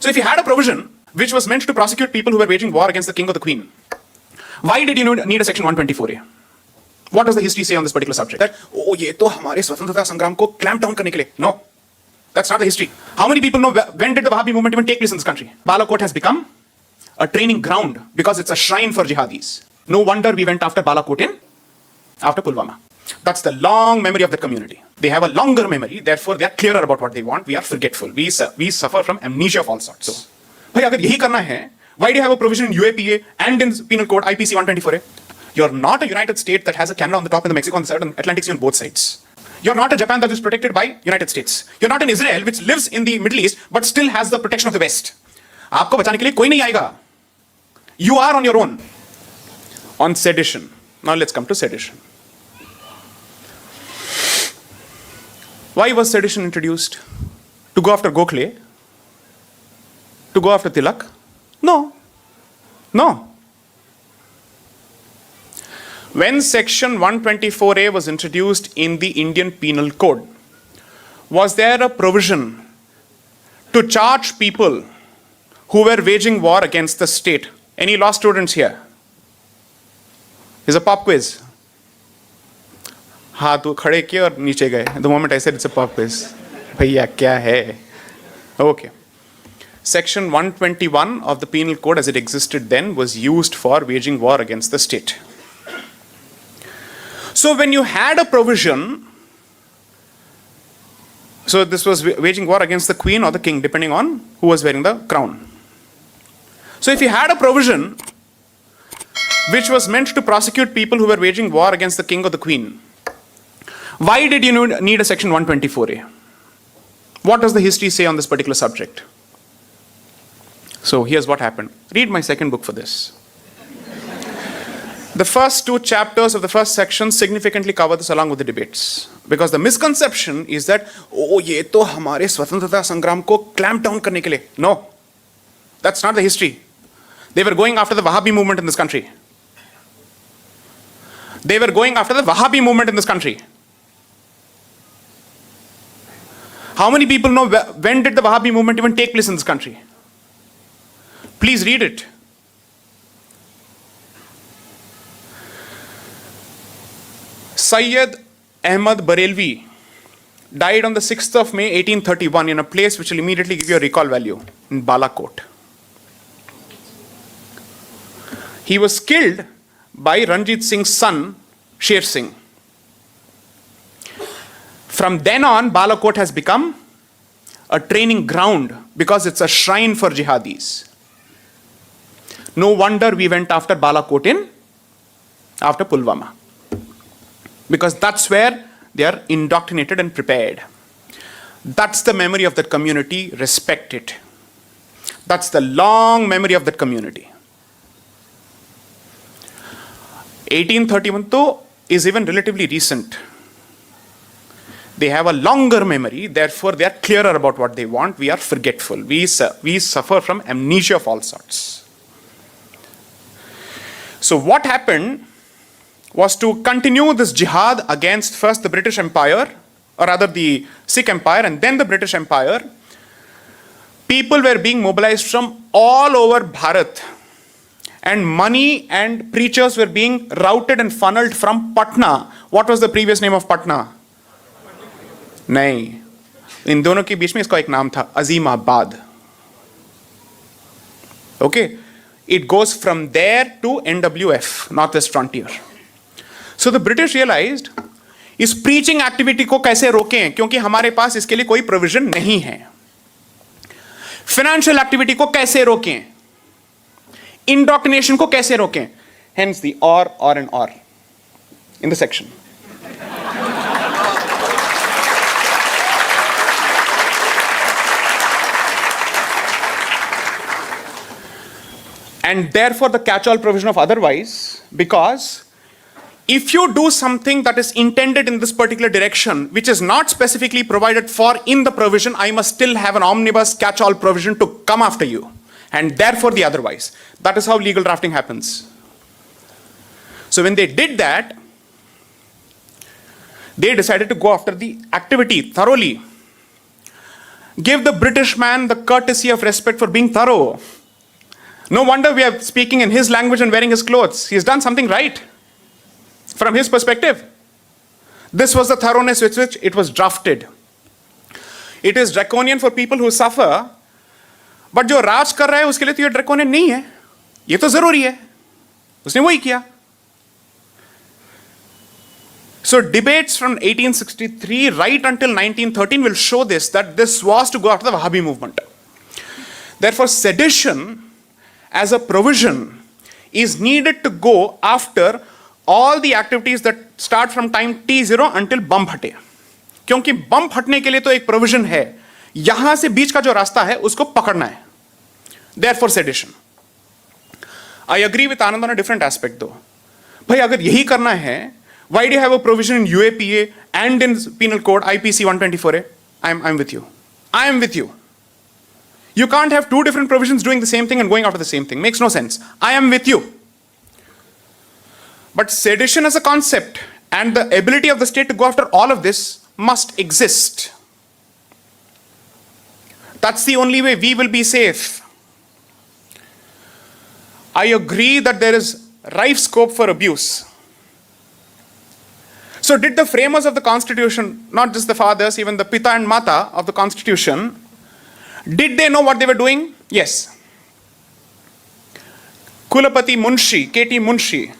So if you had a provision which was meant to prosecute people who were waging war against the king or the queen, why did you need a section 124A? What does the history say on this particular subject? That, oh, ye to hamare swatantrata sangram ko clamp down karne ke liye. No, that's not the history. How many people know when did the Wahabi movement even take place in this country? Balakot has become a training ground because it's a shrine for jihadis. No wonder we went after Balakot after Pulwama. That's the long memory of the community. They have a longer memory, therefore they are clearer about what they want. We are forgetful. We suffer from amnesia of all sorts. So, bhai, agar yahi karna hai, why do you have a provision in UAPA and in Penal Code IPC 124A? You're not a United States that has a Canada on the top and the Mexico on the side and Atlantic Sea on both sides. You're not a Japan that is protected by United States. You're not an Israel which lives in the Middle East but still has the protection of the West. आपको बचाने के लिए कोई नहीं आएगा. You are on your own. On sedition. Now let's come to sedition. Why was sedition introduced? To go after Gokhale? To go after Tilak? No. No. When section 124A was introduced in the Indian Penal Code, was there a provision to charge people who were waging war against the state? Any law students here? Is a pop quiz. हाथ तो खड़े किए और नीचे गए. The moment I said it's a pop quiz. भैया क्या है? Okay. Section 121 of the Penal Code as it existed then was used for waging war against the state. So when you had a provision, so this was waging war against the queen or the king depending on who was wearing the crown. So if you had a provision which was meant to prosecute people who were waging war against the king or the queen, why did you need a section 124A? What does the history say on this particular subject? So here's what happened. Read my second book for this. The first two chapters of the first section significantly cover this along with the debates. Because the misconception is that, oh, ye to hamare swatantrata sangram ko clamp down karne ke liye. No, that's not the history. They were going after the Wahabi movement in this country. They were going after the Wahabi movement in this country. How many people know when did the Wahabi movement even take place in this country? Please read it. Syed Ahmad Barelvi died on the 6th of May 1831 in a place which will immediately give you a recall value, in Balakot. He was killed by Ranjit Singh's son, Sher Singh. From then on, Balakot has become a training ground because it's a shrine for jihadis. No wonder we went after Balakot after Pulwama. Because that's where they are indoctrinated and prepared. That's the memory of that community. Respect it. That's the long memory of that community. 1831 though is even relatively recent. They have a longer memory, therefore they are clearer about what they want. We are forgetful. We suffer from amnesia of all sorts. So what happened was to continue this jihad against first the British Empire, or rather the Sikh Empire and then the British Empire. People were being mobilized from all over Bharat. And money and preachers were being routed and funneled from Patna. What was the previous name of Patna? नहीं, इन दोनों के बीच में इसका एक नाम था Azimabad. Okay, it goes from there to NWF, Northwest Frontier. So the British realized इस preaching activity को कैसे रोकें, क्योंकि हमारे पास इसके लिए कोई provision नहीं है. Financial activity को कैसे रोकें, indoctrination को कैसे रोकें. Hence the or and or in the section. And therefore the catch-all provision of otherwise, because if you do something that is intended in this particular direction, which is not specifically provided for in the provision, I must still have an omnibus catch-all provision to come after you. And therefore the otherwise. That is how legal drafting happens. So when they did that, they decided to go after the activity thoroughly. give the British man the courtesy of respect for being thorough. No wonder we are speaking in his language and wearing his clothes. He's done something right from his perspective. This was the thoroughness with which it was drafted. It is draconian for people who suffer, but जो राज कर रहा है उसके लिए तो ये draconian नहीं है. ये तो जरूरी है. उसने वही किया. So debates from 1863 right until 1913 will show this, that this was to go after the Wahabi movement. Therefore, sedition as a provision is needed to go after all the activities that start from time T0 until bump हटे. क्योंकि bump हटने के लिए तो एक provision है, यहां से बीच का जो रास्ता है उसको पकड़ना है. Therefore sedition. I agree with Anand on a different aspect though. भाई अगर यही करना है, why do you have a provision in UAPA and in Penal Code IPC 124A? I'm with you. I am with you. You can't have two different provisions doing the same thing and going after the same thing. Makes no sense. I am with you. But sedition as a concept and the ability of the state to go after all of this must exist. That's the only way we will be safe. I agree that there is rife scope for abuse. So did the framers of the constitution, not just the fathers, even the Pita and Mata of the constitution, did they know what they were doing? Yes. Kulapati Munshi, K.T. Munshi,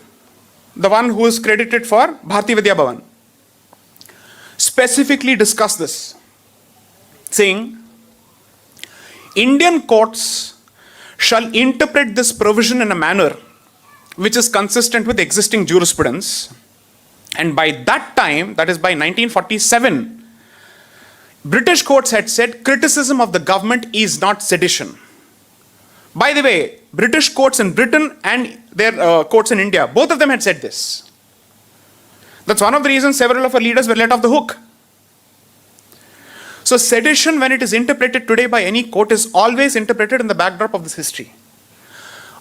the one who is credited for Bharatiya Vidya Bhavan, specifically discussed this, saying, Indian courts shall interpret this provision in a manner which is consistent with existing jurisprudence. And by that time, that is by 1947, British courts had said criticism of the government is not sedition. By the way, British courts in Britain and their courts in India, both of them had said this. That's one of the reasons several of our leaders were let off the hook. So sedition, when it is interpreted today by any court, is always interpreted in the backdrop of this history.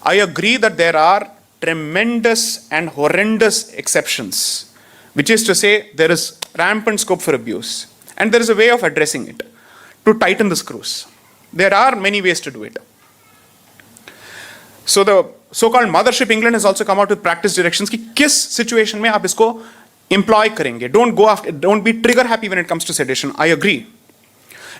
I agree that there are tremendous and horrendous exceptions, which is to say there is rampant scope for abuse. And there is a way of addressing it, to tighten the screws. There are many ways to do it. So the so-called Mothership England has also come out with practice directions कि किस situation में आप इसको employ करेंगे. Don't be trigger happy when it comes to sedition. I agree.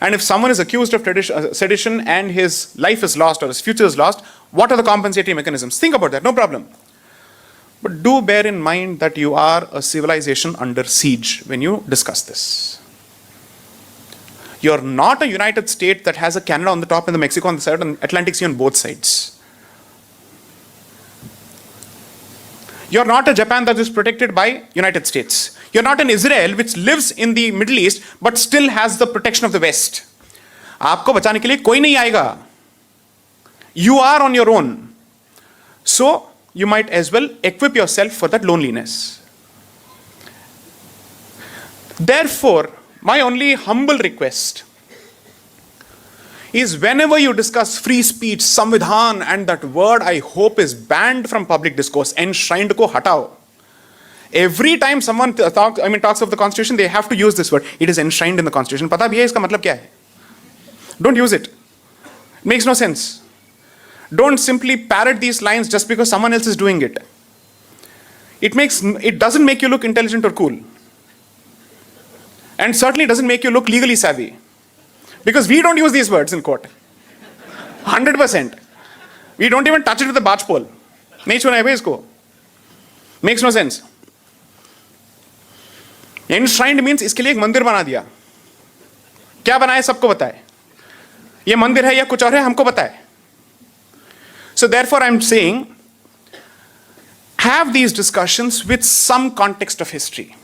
And if someone is accused of sedition and his life is lost or his future is lost, what are the compensatory mechanisms? Think about that, no problem. But do bear in mind that you are a civilization under siege when you discuss this. You're not a United States that has a Canada on the top and the Mexico on the side and Atlantic Sea on both sides. You're not a Japan that is protected by United States. You're not an Israel which lives in the Middle East but still has the protection of the West. आपको बचाने के लिए कोई नहीं आएगा. You are on your own. So you might as well equip yourself for that loneliness. Therefore, my only humble request is whenever you discuss free speech, Samvidhan, and that word I hope is banned from public discourse, enshrined ko hatao. Every time someone talks of the constitution, they have to use this word. It is enshrined in the constitution. Pata bhi hai iska matlab kya hai? Don't use it. It makes no sense. Don't simply parrot these lines just because someone else is doing it. It doesn't make you look intelligent or cool. And certainly doesn't make you look legally savvy. Because we don't use these words in court. 100%. We don't even touch it with a barge pole. Nahi chuna hai bhai isko. Makes no sense. Enshrined means इसके लिए एक मंदिर बना दिया. क्या बनाए सबको बताए. ये मंदिर है या कुछ और है हमको बताए. So therefore I'm saying, have these discussions with some context of history.